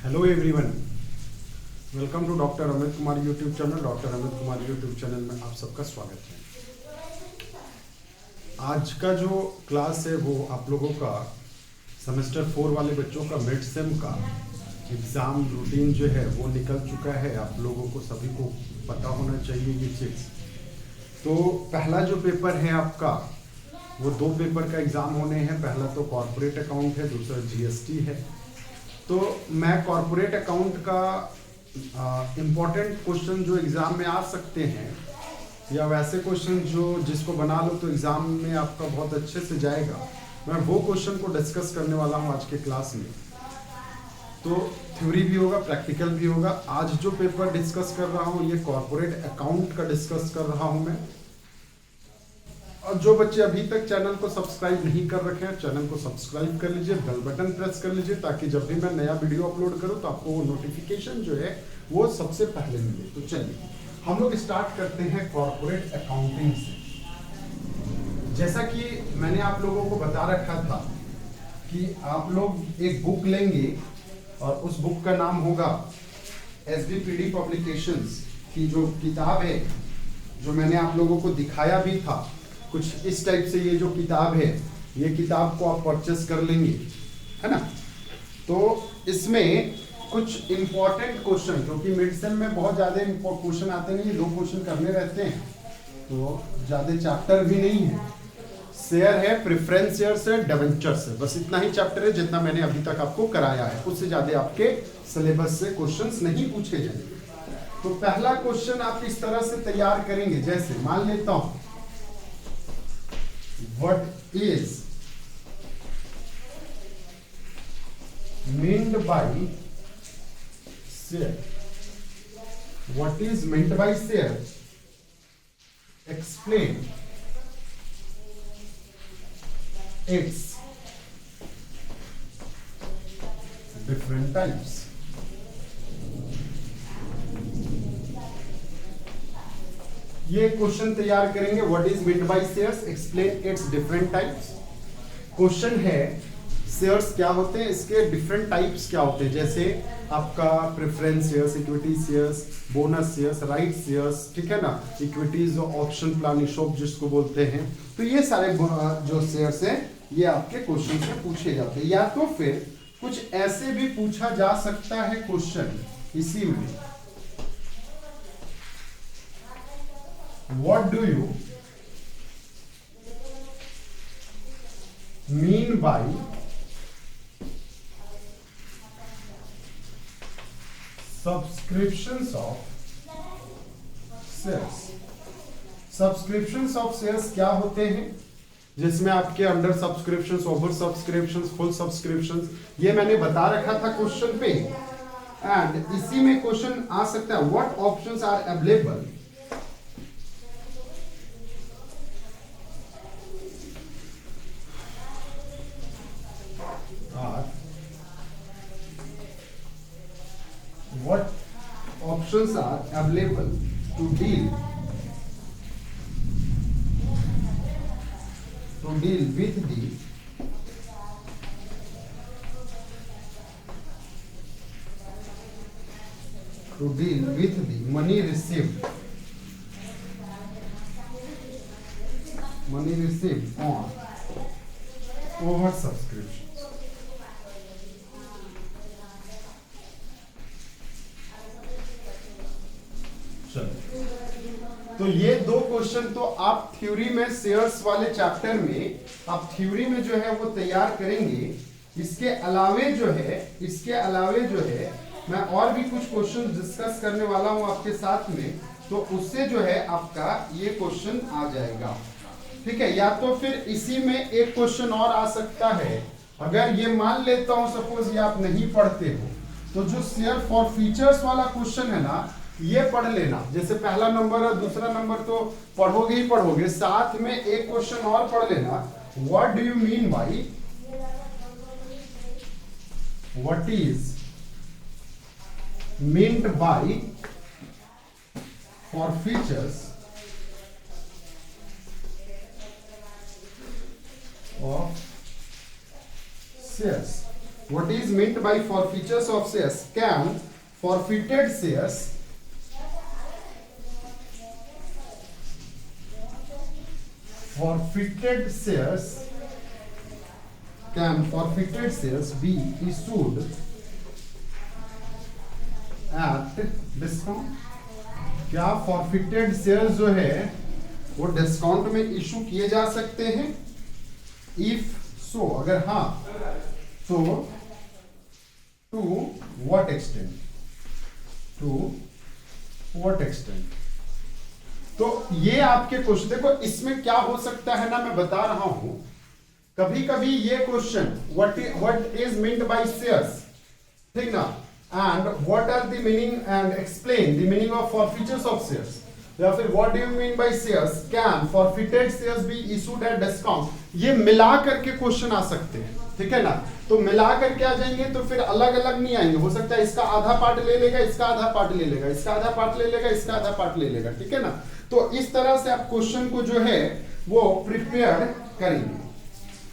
Hello everyone, welcome to doctor Amit Kumar YouTube channel. Doctor Amit Kumar YouTube channel में आप सबका स्वागत है। आज का जो क्लास है वो आप लोगों का सेमेस्टर 4 वाले बच्चों का मिड सेम का एग्ज़ाम रूटीन जो है वो निकल चुका है। आप लोगों को सभी को पता होना चाहिए ये चीज़। तो पहला जो पेपर है आपका वो 2 पेपर का एग्ज़ाम होने हैं। पहला तो कॉर्पोरेट अकाउंट है, दूसरा जीएसटी है। तो मैं कॉर्पोरेट अकाउंट का इम्पोर्टेंट क्वेश्चन जो एग्ज़ाम में आ सकते हैं या वैसे क्वेश्चन जो जिसको बना लो तो एग्ज़ाम में आपका बहुत अच्छे से जाएगा, मैं वो क्वेश्चन को डिस्कस करने वाला हूँ आज के क्लास में। तो थ्योरी भी होगा, प्रैक्टिकल भी होगा। आज जो पेपर डिस्कस कर रहा हूँ ये कॉर्पोरेट अकाउंट का डिस्कस कर रहा हूँ मैं। और जो बच्चे अभी तक चैनल को सब्सक्राइब नहीं कर रखे हैं, चैनल को सब्सक्राइब कर लीजिए, बेल बटन प्रेस कर लीजिए, ताकि जब भी मैं नया वीडियो अपलोड करूं तो आपको वो नोटिफिकेशन जो है वो सबसे पहले मिले। तो चलिए हम लोग स्टार्ट करते हैं कॉर्पोरेट अकाउंटिंग से। जैसा कि मैंने आप लोगों को बता रखा था कि आप लोग एक बुक लेंगे और उस बुक का नाम होगा एसडीपीडी पब्लिकेशंस की जो किताब है, जो मैंने आप लोगों को दिखाया भी था कुछ इस टाइप से। ये जो किताब है, ये किताब को आप परचेस कर लेंगे, है ना। तो इसमें कुछ इंपॉर्टेंट क्वेश्चन, क्योंकि मिड सेम में बहुत ज़्यादा क्वेश्चन आते नहीं, 2 क्वेश्चन करने रहते हैं, तो ज़्यादा चैप्टर भी नहीं है। शेयर है, प्रेफरेंस शेयर्स है, डिबेंचर्स है, बस इतना ही चैप्टर है जितना मैंने अभी तक आपको कराया है। उससे ज़्यादा आपके सिलेबस से क्वेश्चन नहीं पूछे जाएंगे। तो पहला क्वेश्चन आप इस तरह से तैयार करेंगे, जैसे मान लेता हूँ what is meant by share? What is meant by share? Explain its different types. ये क्वेश्चन तैयार करेंगे, what is meant by shares, explain it's different types. Question है शेयर्स क्या होते हैं, इसके डिफरेंट टाइप्स क्या होते हैं, जैसे आपका preference shares, equity shares, bonus shares, right shares, ठीक है ना, इक्विटीज, ऑप्शन प्लान, ईशॉप जिसको बोलते हैं। तो ये सारे जो शेयर्स हैं ये आपके क्वेश्चन से पूछे जाते हैं। या तो फिर कुछ ऐसे भी पूछा जा सकता है क्वेश्चन इसी में, what do you mean by subscriptions of shares? Subscriptions of shares क्या होते हैं, जिसमें आपके under subscriptions, over subscriptions, full subscriptions, ये मैंने बता रखा था क्वेश्चन पे। एंड इसी में क्वेश्चन आ सकता है, what options are available what options are available to deal with the money received on over subscriptions। तो ये 2 क्वेश्चन तो आप थ्योरी में शेयर्स वाले चैप्टर में आप थ्योरी में जो है वो तैयार करेंगे। इसके अलावे जो है मैं और भी कुछ क्वेश्चन डिस्कस करने वाला हूं आपके साथ में, तो उससे जो है आपका ये क्वेश्चन आ जाएगा, ठीक है। या तो फिर इसी में एक क्वेश्चन और आ सकता है, अगर ये मान लेता हूं सपोज ये आप नहीं पढ़ते हो, तो जो शेयर फॉर फीचर्स वाला क्वेश्चन है ना, ये पढ़ लेना। जैसे पहला नंबर और दूसरा नंबर तो पढ़ोगे ही पढ़ोगे, साथ में एक क्वेश्चन और पढ़ लेना, what do you mean bye, what is meant bye for features of shares। What is meant by forfeitures of shares? Can forfeited shares be issued at discount? क्या forfeited shares जो है वो डिस्काउंट में issue किए जा सकते हैं? If so, अगर हाँ तो टू व्हाट एक्सटेंट? तो ये आपके क्वेश्चन देखो, इसमें क्या हो सकता है ना, मैं बता रहा हूं, कभी कभी ये question what is meant by shares, ठीक ना, and what are the meaning and explain the meaning of forfeitures of shares, या फिर what do you mean by shares, can forfeited shares be issued at discount, ये मिला करके question आ सकते हैं, ठीक है ना। तो मिला करके आ जाएंगे तो फिर अलग अलग नहीं आएंगे, हो सकता है इसका आधा पार्ट ले लेगा, इसका आधा पार्ट ले लेगा, इसका आधा पार्ट ले लेगा, इसका आधा पार्ट ले लेगा, ठीक है ना। तो इस तरह से आप क्वेश्चन को जो है वो प्रिपेयर करेंगे।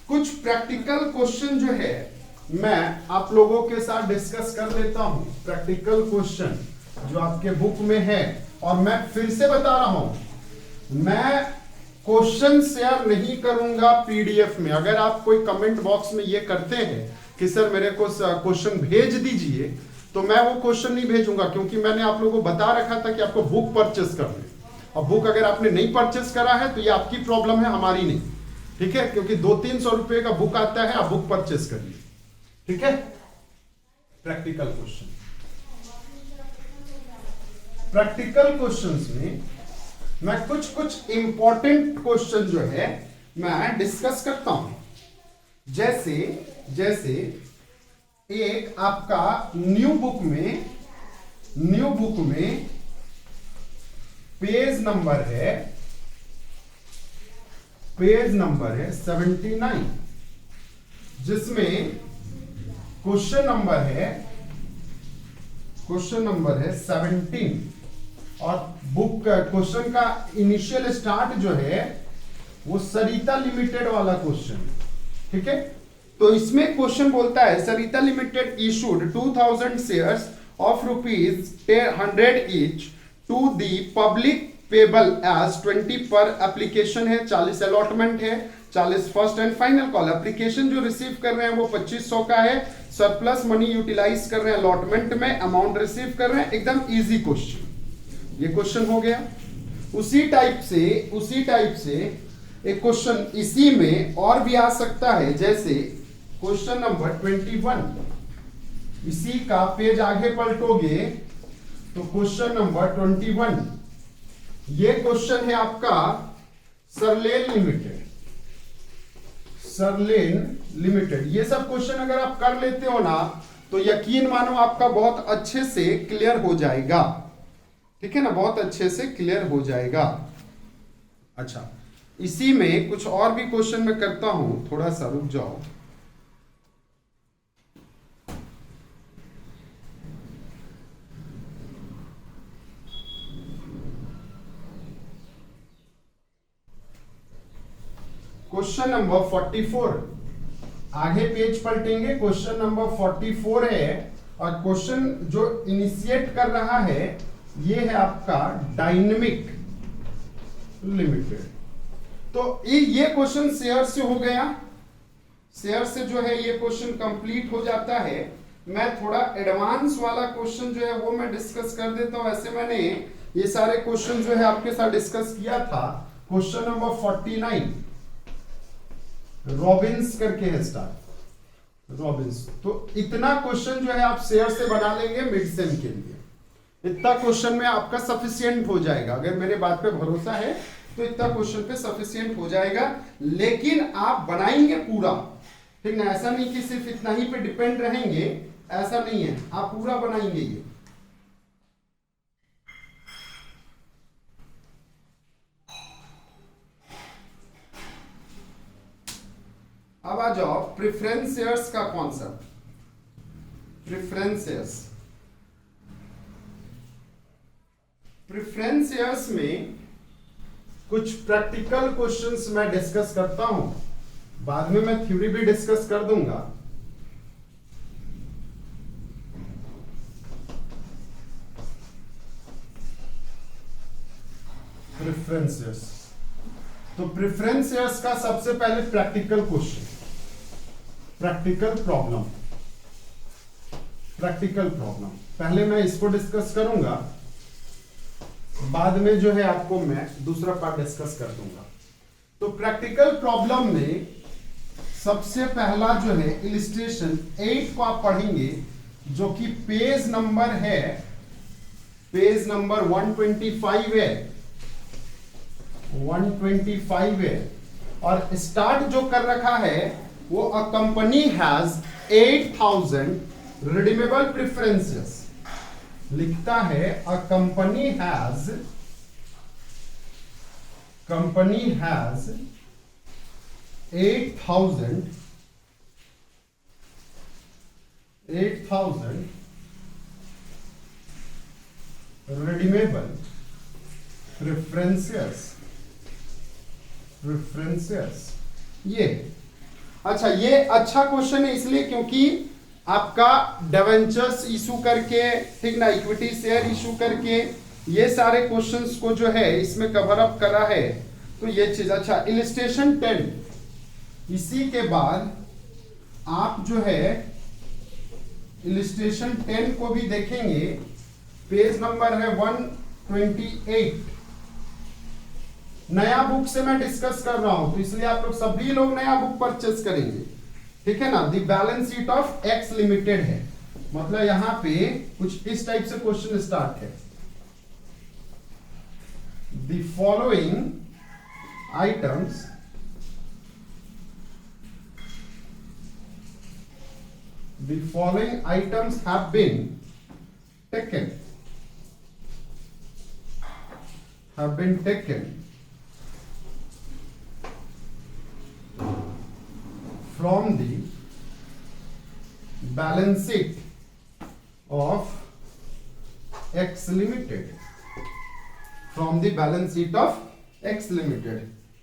कुछ प्रैक्टिकल क्वेश्चन जो है मैं आप लोगों के साथ डिस्कस कर लेता हूं, प्रैक्टिकल क्वेश्चन जो आपके बुक में है, और मैं फिर से बता रहा हूं, मैं क्वेश्चन शेयर नहीं करूंगा पीडीएफ में। अगर आप कोई कमेंट बॉक्स में ये करते हैं कि सर मेरे को क्वेश्चन भेज दीजिए, तो मैं वो क्वेश्चन नहीं भेजूंगा, क्योंकि मैंने आप लोगों को बता रखा था कि आपको बुक परचेस करनी। और बुक अगर आपने नहीं परचेस करा है तो ये आपकी प्रॉब्लम है, हमारी नहीं, ठीक है, क्योंकि 200-300 रुपए का बुक आता है, आप बुक परचेस करिए, ठीक है। प्रैक्टिकल क्वेश्चन, प्रैक्टिकल क्वेश्चंस में मैं कुछ इंपॉर्टेंट क्वेश्चन जो है मैं डिस्कस करता हूं। जैसे एक आपका न्यू बुक में पेज नंबर है 79, जिसमें क्वेश्चन नंबर है 17, और बुक क्वेश्चन का इनिशियल स्टार्ट जो है वो सरिता लिमिटेड वाला क्वेश्चन, ठीक है। तो इसमें क्वेश्चन बोलता है Sarita limited issued 2000 shares of ₹100 each to the public payable as 20 per application है, 40 अलॉटमेंट है, 40 first and final call. Application जो रिसीव कर रहे हैं वो 2500 का है, सरप्लस मनी यूटिलाइज कर रहे हैं अलॉटमेंट में, अमाउंट रिसीव कर रहे हैं, एकदम इजी क्वेश्चन, ये क्वेश्चन हो गया। उसी टाइप से एक क्वेश्चन इसी में और भी आ सकता है, जैसे क्वेश्चन नंबर 21, इसी का पेज आगे पलटोगे तो क्वेश्चन नंबर 21, ये क्वेश्चन है आपका सरलेन लिमिटेड। ये सब क्वेश्चन अगर आप कर लेते हो ना तो यकीन मानो आपका बहुत अच्छे से क्लियर हो जाएगा, ठीक है ना, बहुत अच्छे से क्लियर हो जाएगा। अच्छा, इसी में कुछ और भी क्वेश्चन मैं करता हूं, थोड़ा सा रुक जाओ। क्वेश्चन नंबर 44, आगे पेज पलटेंगे, क्वेश्चन नंबर 44 है, और क्वेश्चन जो इनिशिएट कर रहा है ये है आपका डायनेमिक लिमिटेड। तो ये क्वेश्चन शेयर से हो गया, शेयर से जो है ये क्वेश्चन कंप्लीट हो जाता है। मैं थोड़ा एडवांस वाला क्वेश्चन जो है वो मैं डिस्कस कर देता हूं। ऐसे मैंने ये सारे क्वेश्चन जो है आपके साथ डिस्कस किया था। क्वेश्चन नंबर 49 रॉबिन्स करके है स्टार्ट, रॉबिन्स। तो इतना क्वेश्चन जो है आप शेयर से बना लेंगे मिड सेम के लिए, इतना क्वेश्चन में आपका सफिशिएंट हो जाएगा। अगर मेरे बात पे भरोसा है तो इतना क्वेश्चन पे सफिशिएंट हो जाएगा, लेकिन आप बनाएंगे पूरा, ठीक ना, ऐसा नहीं कि सिर्फ इतना ही पे डिपेंड रहेंगे, ऐसा नहीं है, आप पूरा बनाएंगे ये। अब आ जाओ प्रेफरेंस शेयर्स का कॉन्सेप्ट। प्रेफरेंस शेयर्स में कुछ प्रैक्टिकल क्वेश्चंस मैं डिस्कस करता हूं, बाद में मैं थ्योरी भी डिस्कस कर दूंगा। प्रेफरेंसेस। तो प्रेफरेंसेस का सबसे पहले प्रैक्टिकल क्वेश्चन, प्रैक्टिकल प्रॉब्लम पहले मैं इसको डिस्कस करूंगा, बाद में जो है आपको मैं दूसरा पार्ट डिस्कस कर दूंगा। तो प्रैक्टिकल प्रॉब्लम में सबसे पहला जो है इलिस्ट्रेशन 8 को आप पढ़ेंगे, जो कि पेज नंबर 125 है, 125 है। और स्टार्ट जो कर रखा है वो a company has 8000 redeemable preferences, लिखता है a company has 8,000 redeemable preferences। ये अच्छा, ये अच्छा क्वेश्चन है इसलिए क्योंकि आपका डिवेंचर्स इशू करके, ठीक ना, इक्विटी शेयर इशू करके, ये सारे क्वेश्चंस को जो है इसमें कवर अप करा है। तो ये चीज अच्छा। इलिस्ट्रेशन 10, इसी के बाद आप जो है इलिस्ट्रेशन 10 को भी देखेंगे, पेज नंबर है 128। नया बुक से मैं डिस्कस कर रहा हूं, तो इसलिए आप लोग सभी लोग नया बुक परचेस करेंगे, ठीक है ना। The balance sheet of x limited है, मतलब यहां पे कुछ इस टाइप से क्वेश्चन स्टार्ट है। The following items have been taken from the balance sheet of X Limited,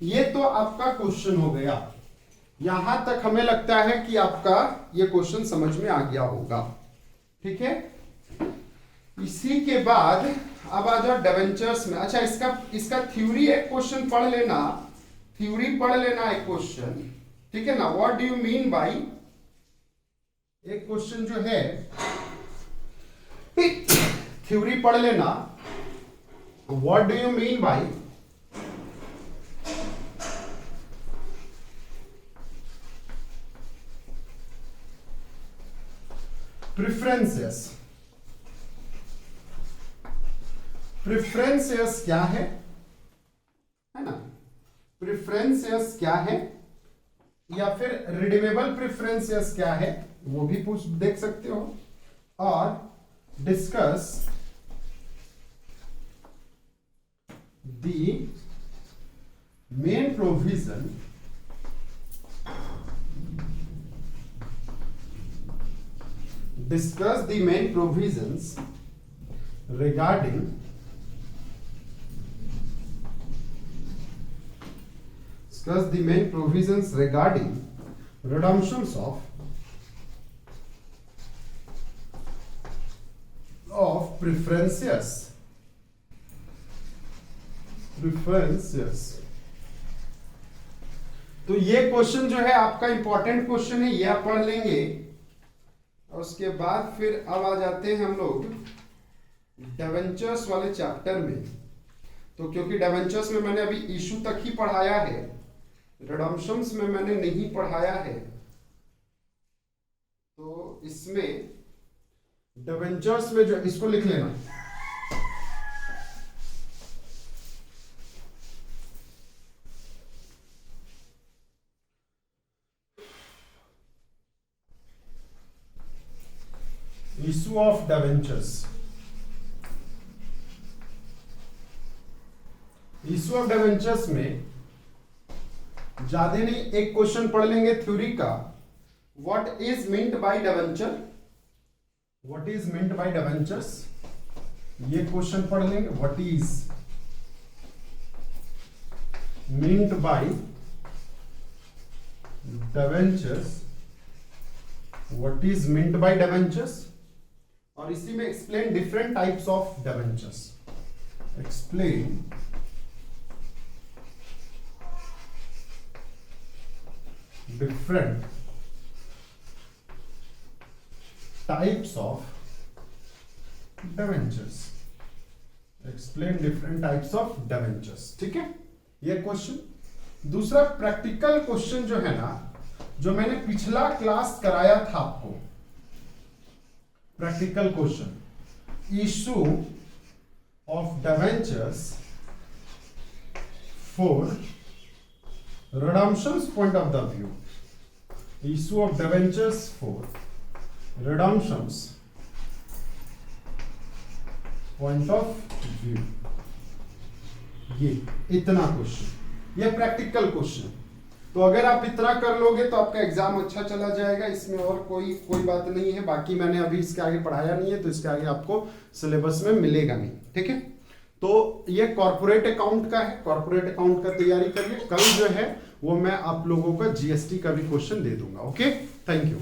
ये तो आपका क्वेश्चन हो गया। यहां तक हमें लगता है कि आपका ये क्वेश्चन समझ में आ गया होगा, ठीक है। इसी के बाद अब आ जाओ डिवेंचर्स में। अच्छा, इसका थ्योरी एक क्वेश्चन पढ़ लेना, एक क्वेश्चन, ठीक है ना। What do you mean bye, एक क्वेश्चन जो है थ्योरी पढ़ लेना। What do you mean bye preferences क्या है ना। प्रेफरेंसेस क्या है, या फिर रिडीमेबल प्रेफरेंसेस क्या है, वो भी पूछ देख सकते हो। और discuss the main provision regarding redemptions of preferences। तो ये क्वेश्चन जो है आपका इंपॉर्टेंट क्वेश्चन है, ये आप पढ़ लेंगे। और उसके बाद फिर अब आ जाते हैं हम लोग डिवेंचर्स वाले चैप्टर में। तो क्योंकि डिवेंचर्स में मैंने अभी इशू तक ही पढ़ाया है, रिडम्पशंस में मैंने नहीं पढ़ाया है, तो इसमें डिवेंचर्स में जो, इसको लिख लेना, issue of debentures. Issue of debentures में ज्यादा नहीं, एक क्वेश्चन पढ़ लेंगे थ्योरी का। What is meant bye debentures, ये क्वेश्चन पढ़ लेंगे। What is meant bye debentures, और इसी में explain different types of debentures, different types of debentures. Explain different types of debentures. ठीक है, ये क्वेश्चन। दूसरा प्रैक्टिकल क्वेश्चन जो है ना, जो मैंने पिछला क्लास कराया था आपको, practical question, issue of debentures for redemption's point of the view. Issue of debentures for redemption's point of view. ये इतना क्वेश्चन, ये प्रैक्टिकल क्वेश्चन। तो अगर आप इतना कर लोगे तो आपका एग्जाम अच्छा चला जाएगा, इसमें और कोई बात नहीं है। बाकी मैंने अभी इसके आगे पढ़ाया नहीं है, तो इसके आगे आपको सिलेबस में मिलेगा नहीं, ठीक है। तो ये कॉर्पोरेट अकाउंट का है, कॉर्पोरेट अकाउंट का तैयारी करिए। कल जो है वो मैं आप लोगों का जीएसटी का भी क्वेश्चन दे दूंगा। Okay, thank you.